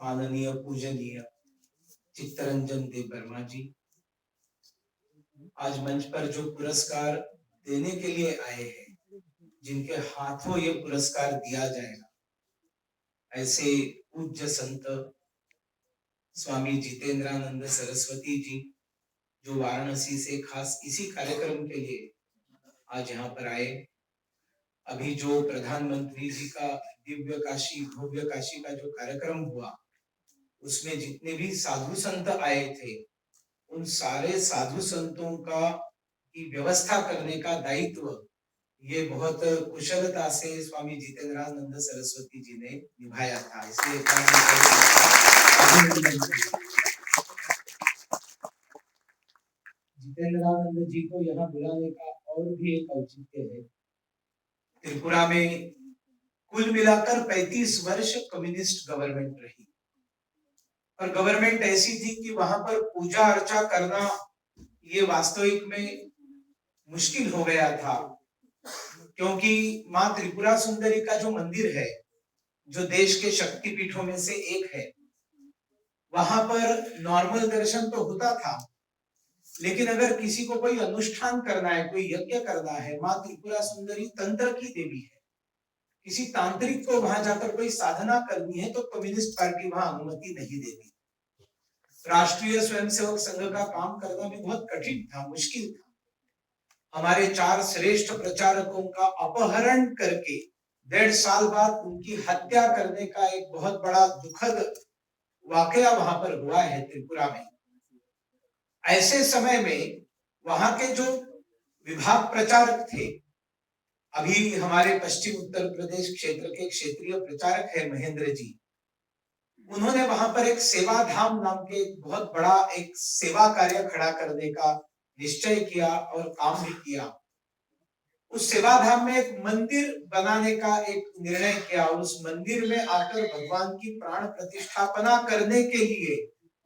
माननीय पूजनीय चित्तरंजन देव वर्मा जी आज मंच पर जो पुरस्कार देने के लिए आए हैं, जिनके हाथों ये पुरस्कार दिया जाएगा, ऐसे पूज्य संत स्वामी जितेंद्रानंद सरस्वती जी जो वाराणसी से खास इसी कार्यक्रम के लिए आज यहाँ पर आए। अभी जो प्रधानमंत्री जी का दिव्य काशी भव्य काशी का जो कार्यक्रम हुआ, उसमें जितने भी साधु संत आए थे, उन सारे साधु संतों का की व्यवस्था करने का दायित्व ये बहुत कुशलता से स्वामी जितेंद्रानंद सरस्वती जी ने निभाया था। इसलिए जितेंद्रानंद जी को यहाँ बुलाने का और भी एक औचित्य है। त्रिपुरा में कुल मिलाकर 35 वर्ष कम्युनिस्ट गवर्नमेंट रही और गवर्नमेंट ऐसी थी कि वहां पर पूजा अर्चा करना ये वास्तविक में मुश्किल हो गया था, क्योंकि माँ त्रिपुरा सुंदरी का जो मंदिर है, जो देश के शक्तिपीठों में से एक है, वहां पर नॉर्मल दर्शन तो होता था, लेकिन अगर किसी को कोई अनुष्ठान करना है, कोई यज्ञ करना है, माँ त्रिपुरा सुंदरी तंत्र की देवी है, किसी तांत्रिक को वहां जाकर कोई साधना करनी है तो कम्युनिस्ट पार्टी वहां अनुमति नहीं देती। राष्ट्रीय स्वयंसेवक संघ का काम करना भी बहुत कठिन था, मुश्किल था। हमारे 4 श्रेष्ठ प्रचारकों का अपहरण करके 1.5 साल बाद उनकी हत्या करने का एक बहुत बड़ा दुखद वाकया वहां पर हुआ है त्रिपुरा में। ऐसे समय में वहां के जो विभाग प्रचारक थे, अभी हमारे पश्चिम उत्तर प्रदेश क्षेत्र के क्षेत्रीय प्रचारक है महेंद्र जी, उन्होंने वहां पर एक सेवा धाम नाम के बहुत बड़ा एक सेवा कार्य खड़ा करने का निश्चय किया और काम भी किया। उस सेवा धाम में एक मंदिर बनाने का एक निर्णय किया और उस मंदिर में आकर भगवान की प्राण प्रतिष्ठापना करने के लिए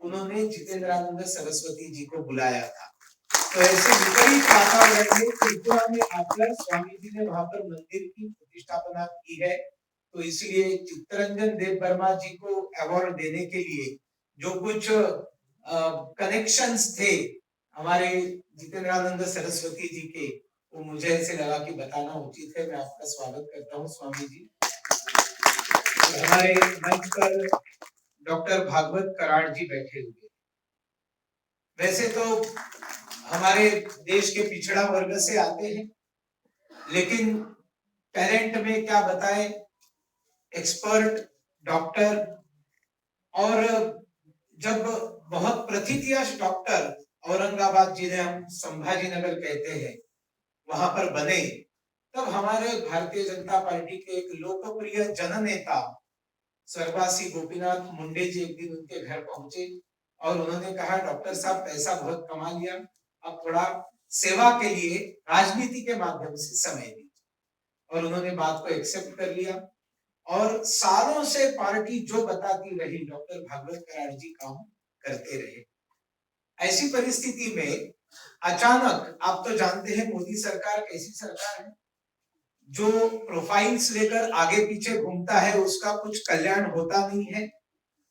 उन्होंने जितेंद्रानंद सरस्वती जी को बुलाया था। तो ऐसे विपरीत वातावरण में त्रिपुरा में आकर स्वामी जी ने वहां पर मंदिर की प्रतिष्ठापना की है। तो इसलिए चित्तरंजन देव वर्मा जी को अवार्ड देने के लिए जो कुछ कनेक्शंस थे हमारे जितेंद्रानंद सरस्वती जी के, वो मुझे ऐसे लगा कि बताना उचित है। मैं आपका स्वागत करता हूँ स्वामी जी। हमारे मंच पर डॉक्टर भागवत कराड़ जी बैठे हुए। वैसे तो हमारे देश के पिछड़ा वर्ग से आते हैं, लेकिन टैलेंट में क्या बताएं, एक्सपर्ट डॉक्टर, और जब बहुत प्रथितयश डॉक्टर औरंगाबाद जिन्हें हम संभाजी नगर कहते हैं वहां पर बने, तब हमारे भारतीय जनता पार्टी के एक लोकप्रिय जननेता स्वर्गवासी गोपीनाथ मुंडे जी एक दिन उनके घर पहुंचे और उन्होंने कहा, डॉक्टर साहब पैसा बहुत कमा लिया, अब थोड़ा सेवा के लिए राजनीति के माध्यम से समय दीजिए। और उन्होंने बात को एक्सेप्ट कर लिया और सालों से पार्टी जो बताती रही डॉक्टर भागवत कराड़ जी काम करते रहे। ऐसी परिस्थिति में अचानक, आप तो जानते हैं मोदी सरकार कैसी सरकार है, जो प्रोफाइल्स लेकर आगे पीछे घूमता है उसका कुछ कल्याण होता नहीं है,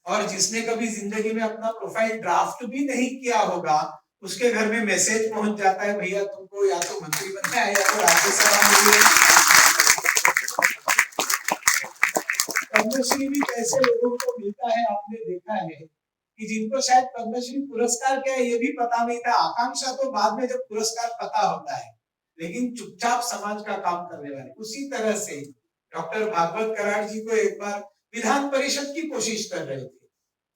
और जिसने कभी जिंदगी में अपना प्रोफाइल ड्राफ्ट भी नहीं किया होगा उसके घर में मैसेज पहुंच जाता है, भैया तुमको या तो मंत्री बनना है या तो राज्यसभा मिली है। पद्मश्री भी कैसे लोगों को मिलता है आपने देखा है कि जिनको शायद पद्मश्री पुरस्कार क्या है ये भी पता नहीं था, आकांक्षा तो बाद में जब पुरस्कार पता होता है, लेकिन चुपचाप समाज का काम करने वाले। उसी तरह से डॉक्टर भागवत कराड़ जी को एक बार विधान परिषद की कोशिश कर रहे थे,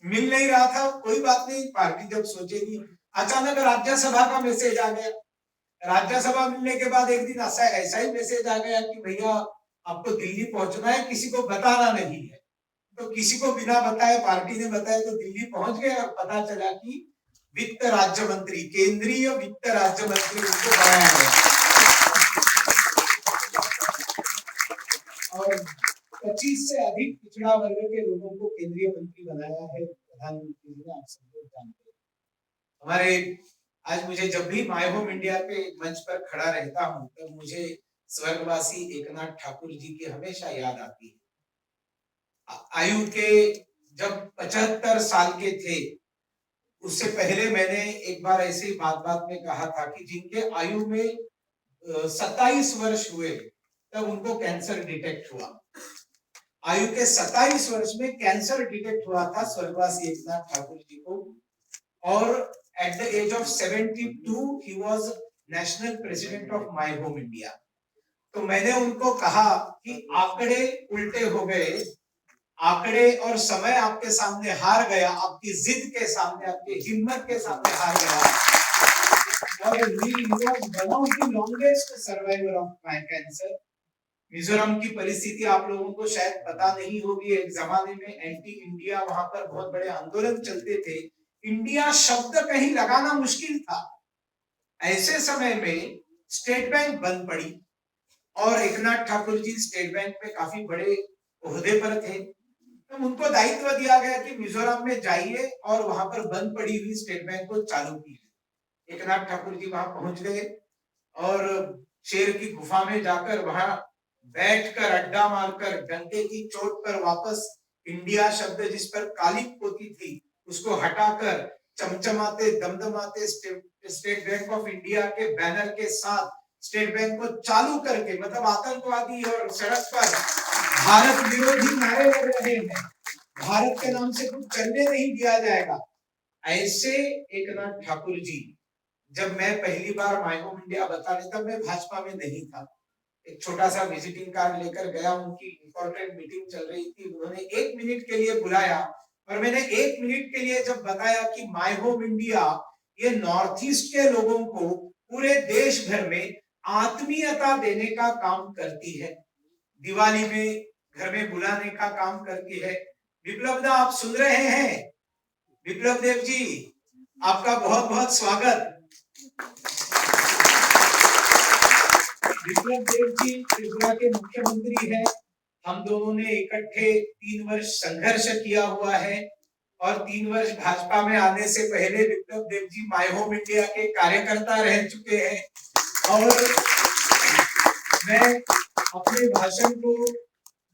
मिल नहीं रहा था, कोई बात नहीं, पार्टी जब सोचेगी, अचानक राज्यसभा का मैसेज आ गया। राज्यसभा मिलने के बाद एक दिन ऐसा ही मैसेज आ गया कि भैया आपको दिल्ली पहुंचना है, किसी को बताना नहीं है। तो किसी को बिना बताए पार्टी ने बताया तो दिल्ली पहुंच गए और पता चला कि वित्त राज्य मंत्री, केंद्रीय वित्त राज्य मंत्री उनको बनाया गया और 25 से अधिक पिछड़ा वर्ग के लोगों को केंद्रीय मंत्री बनाया है प्रधानमंत्री जी ने, आप सब लोग जानते हैं। हमारे आज मुझे जब भी माय होम इंडिया पे मंच पर खड़ा रहता हूं तब मुझे स्वर्गवासी एकनाथ ठाकुर जी की हमेशा याद आती है। आयु के जब 75 साल के थे, उससे पहले मैंने एक बार ऐसे ही बात में कहा था कि जिनके आयु में 27 वर्ष हुए तब उनको कैंसर डिटेक्ट हुआ। आयु के 27 वर्ष में कैंसर डिटेक्ट हुआ था स्वर्गवासी एकनाथ ठाकुर जी को, और at the age of 72 he was national president of my home India. तो मैंने उनको कहा कि आंकड़े उल्टे हो गए, आंकड़े और समय आपके सामने हार गया, आपकी जिद के सामने, आपकी हिम्मत के सामने हार गया। और he was one of the longest survivor of my cancer। Mizoram की परिस्थिति आप लोगों को शायद पता नहीं होगी, एक जमाने में एंटी इंडिया वहां पर बहुत बड़े आंदोलन चलते थे, इंडिया शब्द कहीं लगाना मुश्किल था। ऐसे समय में स्टेट बैंक बंद पड़ी और एकनाथ ठाकुर जी स्टेट बैंक में काफी बड़े ओहदे पर थे, तो उनको दायित्व दिया गया कि मिजोरम में जाइए और वहां पर बंद पड़ी हुई स्टेट बैंक को चालू कीजिए। एकनाथ ठाकुर जी वहां पहुंच गए और शेर की गुफा में जाकर वहां बैठकर अड्डा मारकर डंके की चोट पर वापस इंडिया शब्द जिस पर काली पोती थी उसको हटाकर चमचमाते दमदमाते स्टेट बैंक ऑफ इंडिया के बैनर के साथ स्टेट बैंक को चालू करके, मतलब आतंकवादी और सड़क पर भारत विरोधी नारे लग रहे हैं, भारत के नाम से कुछ करने नहीं दिया जाएगा। ऐसे एकनाथ ठाकुर जी, जब मैं पहली बार माय होम इंडिया बताने, तब मैं भाजपा में नहीं था, एक छोटा सा विजिटिंग कार्ड लेकर गया, उनकी इंपॉर्टेंट मीटिंग चल रही थी, उन्होंने 1 मिनट के लिए बुलाया और मैंने 1 मिनट के लिए जब बताया कि माय होम इंडिया ये नॉर्थ ईस्ट के लोगों को पूरे देश भर में आत्मीयता देने का काम करती है, दिवाली में घर में बुलाने का काम करती है। विप्लव दा आप सुन रहे हैं? विप्लव देव जी आपका बहुत बहुत स्वागत। विप्लव देव जी त्रिपुरा के मुख्यमंत्री हैं, हम दोनों ने इकट्ठे 3 वर्ष संघर्ष किया हुआ है और 3 वर्ष भाजपा में आने से पहले विप्लव Dev ji my home India के कार्यकर्ता रह चुके हैं। और मैं अपने भाषण को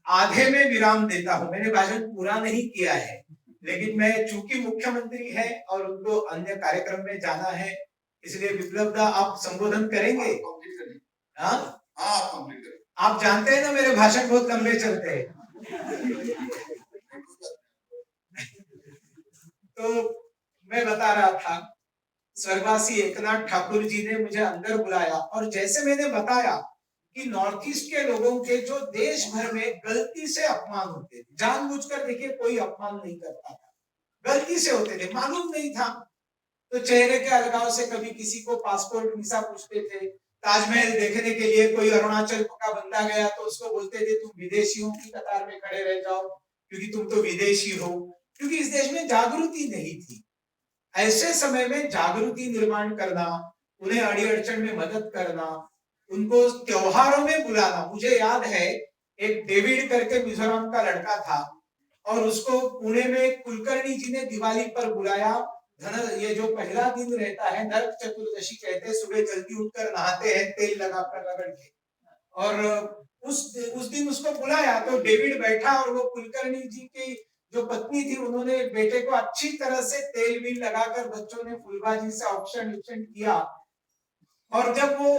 आधे में विराम देता हूं, मैंने भाषण पूरा नहीं किया है, लेकिन मैं चूंकि मुख्यमंत्री है और उनको अन्य कार्यक्रम में जाना है, इसलिए विप्लव दा आप संबोधन करेंगे? हाँ, आप जानते हैं ना मेरे भाषण बहुत लंबे चलते हैं। तो मैं बता रहा था, स्वर्गवासी एकनाथ ठाकुर जी ने मुझे अंदर बुलाया और जैसे मैंने बताया कि नॉर्थ ईस्ट के लोगों के जो देश भर में गलती से अपमान होते थे, जानबूझकर देखिए कोई अपमान नहीं करता था, गलती से होते थे, मालूम नहीं था, तो चेहरे के अलगाव से कभी किसी को पासपोर्ट वीसा पूछते थे, ताजमहल देखने के लिए कोई अरुणाचल का बंदा गया तो उसको बोलते थे तुम विदेशियों की कतार में खड़े रह जाओ क्योंकि तुम तो विदेशी हो, क्योंकि इस देश में जागृति नहीं थी। ऐसे समय में जागृति निर्माण करना, उन्हें अड़ी अड़चन में मदद करना, उनको त्योहारों में बुलाना। मुझे याद है एक डेविड करके मिजोरम का लड़का था और उसको पुणे में कुलकर्णी जी ने दिवाली पर बुलाया। ये जो पहला दिन रहता है नरक चतुर्दशी कहते हैं, सुबह जल्दी उठकर नहाते हैं तेल लगाकर रगड़ के, और उस दिन उसको बुलाया तो डेविड बैठा और वो कुलकर्णी जी की जो पत्नी थी उन्होंने बेटे को अच्छी तरह से तेल भी लगाकर बच्चों ने फुलबाजी से ऑप्शन किया, और जब वो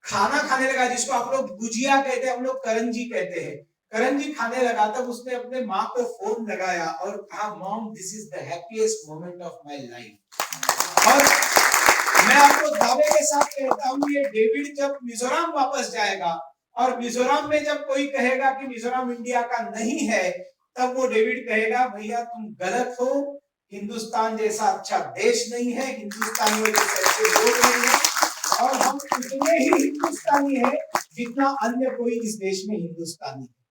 खाना खाने लगा, जिसको आप लोग गुजिया कहते हैं, हम लोग करंजी कहते हैं, करंजी खाने लगा, तब उसने अपने माँ को फोन लगाया और कहा mom this is the happiest moment of my life. और मैं आपको दावे के साथ कहता हूँ ये डेविड जब मिजोरम वापस जाएगा और मिजोरम में जब कोई कहेगा कि मिजोरम इंडिया का नहीं है, तब वो डेविड कहेगा भैया तुम गलत हो, हिंदुस्तान जैसा अच्छा देश नहीं है, हिंदुस्तानियों जैसे अच्छे लोग नहीं है, और हम उतने ही हिंदुस्तानी है जितना अन्य कोई इस देश में हिंदुस्तानी है।